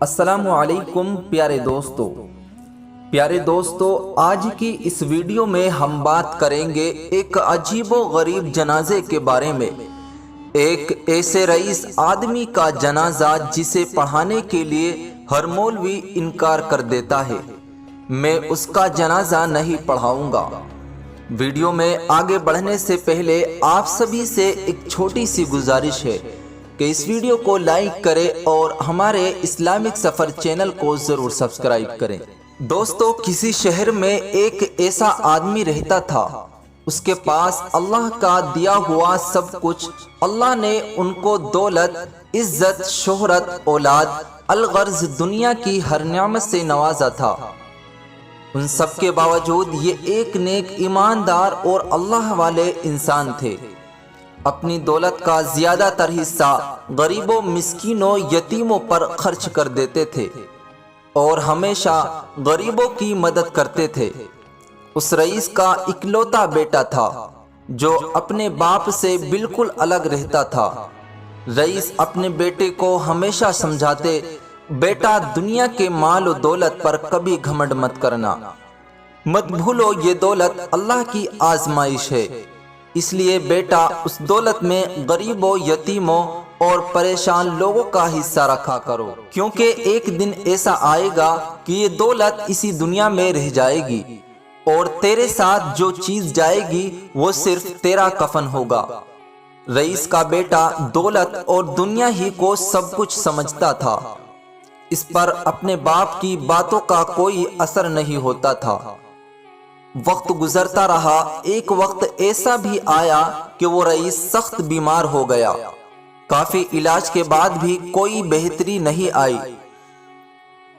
السلام علیکم پیارے دوستو، آج کی اس ویڈیو میں ہم بات کریں گے ایک عجیب و غریب جنازے کے بارے میں۔ ایک ایسے رئیس آدمی کا جنازہ جسے پڑھانے کے لیے ہر مولوی انکار کر دیتا ہے۔ میں اس کا جنازہ نہیں پڑھاؤں گا۔ ویڈیو میں آگے بڑھنے سے پہلے آپ سبھی سے ایک چھوٹی سی گزارش ہے کہ اس ویڈیو کو لائک کریں اور ہمارے اسلامک سفر چینل کو ضرور سبسکرائب کریں۔ دوستو، کسی شہر میں ایک ایسا آدمی رہتا تھا۔ اس کے پاس اللہ کا دیا ہوا سب کچھ، اللہ نے ان کو دولت، عزت، شہرت، اولاد، الغرض دنیا کی ہر نعمت سے نوازا تھا۔ ان سب کے باوجود یہ ایک نیک، ایماندار اور اللہ والے انسان تھے۔ اپنی دولت کا زیادہ تر حصہ غریبوں، مسکینوں، یتیموں پر خرچ کر دیتے تھے اور ہمیشہ غریبوں کی مدد کرتے تھے۔ اس رئیس کا اکلوتا بیٹا تھا جو اپنے باپ سے بالکل الگ رہتا تھا۔ رئیس اپنے بیٹے کو ہمیشہ سمجھاتے، بیٹا دنیا کے مال و دولت پر کبھی گھمنڈ مت کرنا، مت بھولو یہ دولت اللہ کی آزمائش ہے، اس لیے بیٹا اس دولت میں غریبوں، یتیموں اور پریشان لوگوں کا حصہ رکھا کرو، کیونکہ ایک دن ایسا آئے گا کہ یہ دولت اسی دنیا میں رہ جائے گی اور تیرے ساتھ جو چیز جائے گی وہ صرف تیرا کفن ہوگا۔ رئیس کا بیٹا دولت اور دنیا ہی کو سب کچھ سمجھتا تھا۔ اس پر اپنے باپ کی باتوں کا کوئی اثر نہیں ہوتا تھا۔ وقت گزرتا رہا۔ ایک وقت ایسا بھی آیا کہ وہ رئیس سخت بیمار ہو گیا۔ کافی علاج کے بعد بھی کوئی بہتری نہیں آئی۔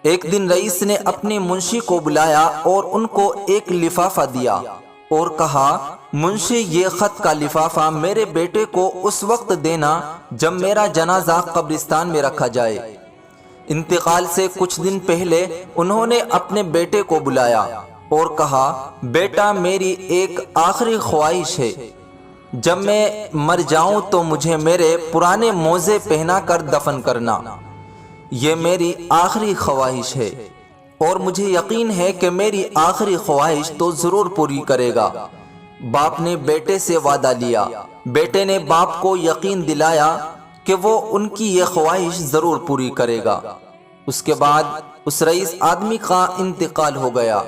ایک دن رئیس نے اپنے منشی کو بلایا اور ان کو ایک لفافہ دیا اور کہا، منشی، یہ خط کا لفافہ میرے بیٹے کو اس وقت دینا جب میرا جنازہ قبرستان میں رکھا جائے۔ انتقال سے کچھ دن پہلے انہوں نے اپنے بیٹے کو بلایا اور کہا، بیٹا، میری ایک آخری خواہش ہے، جب میں مر جاؤں تو مجھے میرے پرانے موزے پہنا کر دفن کرنا۔ یہ میری آخری خواہش ہے اور مجھے یقین ہے کہ میری آخری خواہش تو ضرور پوری کرے گا۔ باپ نے بیٹے سے وعدہ لیا۔ بیٹے نے باپ کو یقین دلایا کہ وہ ان کی یہ خواہش ضرور پوری کرے گا۔ اس کے بعد اس رئیس آدمی کا انتقال ہو گیا۔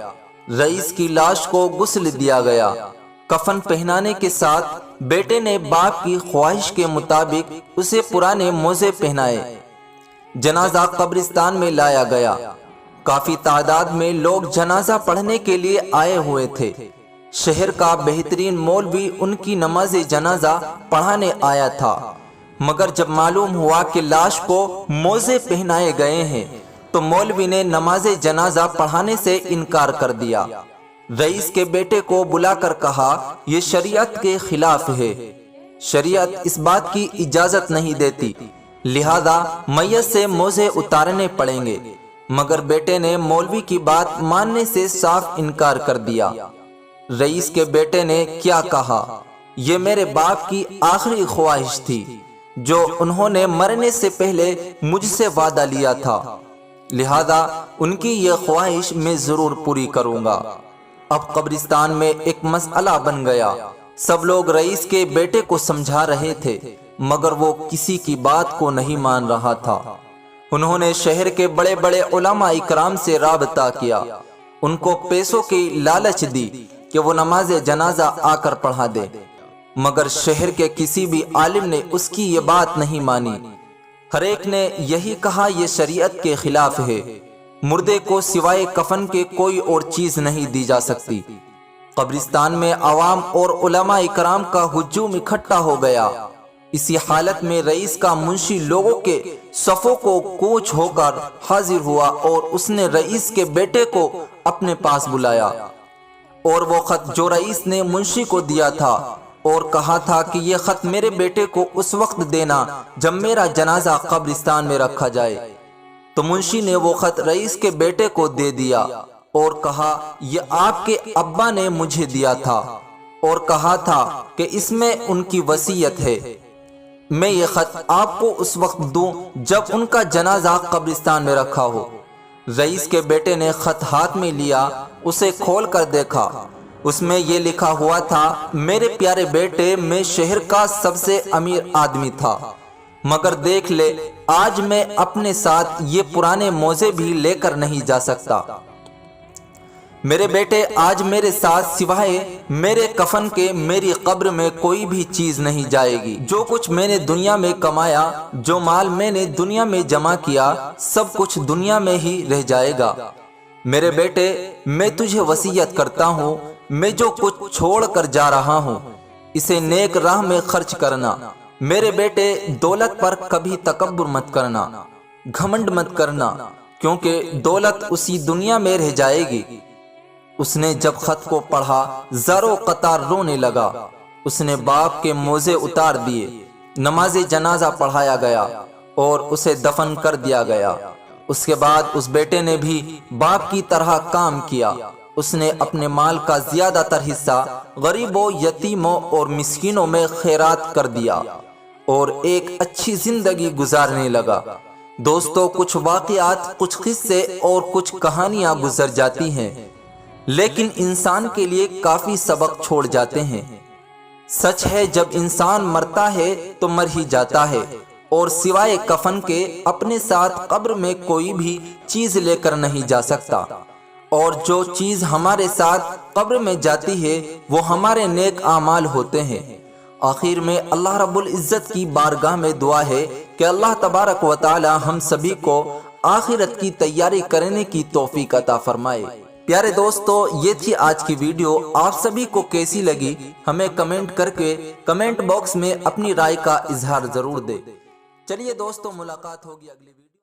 رئیس کی لاش کو غسل دیا گیا۔ کفن پہنانے کے ساتھ بیٹے نے باپ کی خواہش کے مطابق اسے پرانے موزے پہنائے۔ جنازہ قبرستان میں لایا گیا۔ کافی تعداد میں لوگ جنازہ پڑھنے کے لیے آئے ہوئے تھے۔ شہر کا بہترین مولوی ان کی نماز جنازہ پڑھانے آیا تھا، مگر جب معلوم ہوا کہ لاش کو موزے پہنائے گئے ہیں تو مولوی نے نماز جنازہ پڑھانے سے انکار کر دیا۔ رئیس کے بیٹے کو بلا کر کہا، یہ شریعت کے خلاف ہے، شریعت اس بات کی اجازت نہیں دیتی، لہذا میت سے موزے اتارنے پڑیں گے۔ مگر بیٹے نے مولوی کی بات ماننے سے صاف انکار کر دیا۔ رئیس کے بیٹے نے کیا کہا، یہ میرے باپ کی آخری خواہش تھی جو انہوں نے مرنے سے پہلے مجھ سے وعدہ لیا تھا، لہذا ان کی یہ خواہش میں ضرور پوری کروں گا۔ اب قبرستان میں ایک مسئلہ بن گیا۔ سب لوگ رئیس کے بیٹے کو سمجھا رہے تھے مگر وہ کسی کی بات کو نہیں مان رہا تھا۔ انہوں نے شہر کے بڑے بڑے علماء اکرام سے رابطہ کیا، ان کو پیسوں کی لالچ دی کہ وہ نماز جنازہ آ کر پڑھا دے، مگر شہر کے کسی بھی عالم نے اس کی یہ بات نہیں مانی۔ ہر ایک نے یہی کہا، یہ شریعت کے خلاف ہے، مردے کو سوائے کفن کے کوئی اور چیز نہیں دی جا سکتی۔ قبرستان میں عوام اور علماء اکرام کا ہجوم اکٹھا ہو گیا۔ اسی حالت میں رئیس کا منشی لوگوں کے صفوں کو کوچ ہو کر حاضر ہوا اور اس نے رئیس کے بیٹے کو اپنے پاس بلایا اور وہ خط جو رئیس نے منشی کو دیا تھا اور کہا تھا کہ یہ خط میرے بیٹے کو اس وقت دینا جب میرا جنازہ قبرستان میں رکھا جائے، تو منشی نے وہ خط رئیس کے بیٹے کو دے دیا اور کہا، یہ آپ کے ابا نے مجھے دیا تھا اور کہا تھا کہ اس میں ان کی وصیت ہے۔ میں یہ خط آپ کو اس وقت دوں جب ان کا جنازہ قبرستان میں رکھا ہو۔ رئیس کے بیٹے نے خط ہاتھ میں لیا، اسے کھول کر دیکھا۔ اس میں یہ لکھا ہوا تھا، میرے پیارے بیٹے، میں شہر کا سب سے امیر آدمی تھا، مگر دیکھ لے آج میں اپنے ساتھ یہ پرانے موزے بھی لے کر نہیں جا سکتا۔ میرے بیٹے، آج میرے ساتھ سوائے میرے کفن کے میری قبر میں کوئی بھی چیز نہیں جائے گی۔ جو کچھ میں نے دنیا میں کمایا، جو مال میں نے دنیا میں جمع کیا، سب کچھ دنیا میں ہی رہ جائے گا۔ میرے بیٹے، میں تجھے وصیت کرتا ہوں، میں جو کچھ چھوڑ کر جا رہا ہوں اسے نیک راہ میں خرچ کرنا۔ میرے بیٹے، دولت پر کبھی تکبر مت کرنا، گھمنڈ مت کرنا، کیونکہ دولت اسی دنیا میں رہ جائے گی۔ اس نے جب خط کو پڑھا زاروں قطار رونے لگا۔ اس نے باپ کے موزے اتار دیے، نماز جنازہ پڑھایا گیا اور اسے دفن کر دیا گیا۔ اس کے بعد اس بیٹے نے بھی باپ کی طرح کام کیا۔ اس نے اپنے مال کا زیادہ تر حصہ غریبوں، یتیموں اور مسکینوں میں خیرات کر دیا اور ایک اچھی زندگی گزارنے لگا۔ دوستو، کچھ واقعات، کچھ قصے اور کچھ کہانیاں گزر جاتی ہیں، لیکن انسان کے لیے کافی سبق چھوڑ جاتے ہیں۔ سچ ہے، جب انسان مرتا ہے تو مر ہی جاتا ہے، اور سوائے کفن کے اپنے ساتھ قبر میں کوئی بھی چیز لے کر نہیں جا سکتا، اور جو چیز ہمارے ساتھ قبر میں جاتی ہے وہ ہمارے نیک اعمال ہوتے ہیں۔ آخر میں اللہ رب العزت کی بارگاہ میں دعا ہے کہ اللہ تبارک و تعالی ہم سبھی کو آخرت کی تیاری کرنے کی توفیق عطا فرمائے۔ پیارے دوستو، یہ تھی آج کی ویڈیو۔ آپ سبھی کو کیسی لگی ہمیں کمنٹ کر کے کمنٹ باکس میں اپنی رائے کا اظہار ضرور دے۔ چلیے دوستو، ملاقات ہوگی اگلی